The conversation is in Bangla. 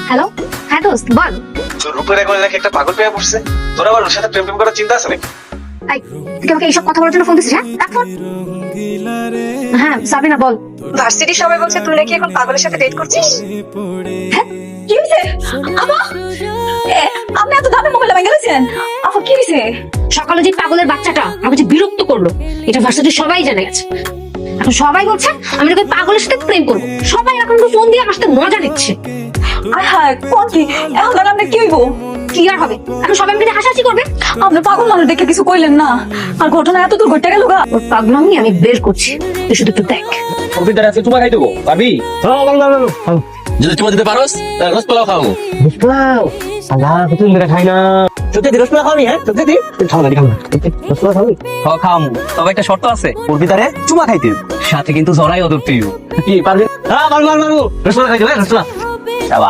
হ্যালো, হ্যাঁ দোস্ত বল। তোর রূপের এখন নাকি একটা পাগল পেয়ে পড়ছে। তোর আবার ওর সাথে প্রেম প্রেম করার চিন্তা আছে নাকি? এই, তুই আমাকে এইসব কথা বলার জন্য ফোন দিছিস? হ্যাঁ রাখ ফোন। হ্যাঁ সাবিনা বল। ভার্সিটি সবাই বলছে তুই নাকি এখন পাগলের সাথে ডেট করছিস। হ্যাঁ কি হয়েছে আমা? আপনি এত দামি মোবাইল ভেঙে গেছেন? আপা কি হয়েছে? সকালে যে পাগলের বাচ্চাটা আমাকে যে বিরক্ত করলো, এটা ভার্সিটির সবাই জেনে গেছে। এখন সবাই বলছে আমি নাকি পাগলের সাথে প্রেম করবো। সবাই এখন তো ফোন দিয়ে আমার সাথে মজা নিচ্ছে। আর হ্যাঁ কোন কি এখন আর আপনি কি হইব? কি আর হবে, এখন সবাই মিলে হাসাহাসি করবে। আপনি পাগল মানুষ দেখে কিছু কইলেন না, আর ঘটনা এত দূর ঘটে গেল গা। ওর পাগলামি আমি বের করছি, তুই শুধু একটু দেখ। কবিতার আছে তোমার খাই দেবো পারবি? যদি তোমার দিতে পারোস রস পোলাও খাওয়াবো। রসপলাও আল্লাহ কতদিন ধরে খাই না। সত্যি রসপলা খাওয়ানি? হ্যাঁ সত্যি খাও না রসপলা খাওয়ানি? খাম, তবে একটা শর্ত আছে, পূর্বিতারে চুমা খাইতে সাথে কিন্তু জড়াই অদর তুই কি পারবি? হ্যাঁ পারবো রসপলা খাইতে রসপলা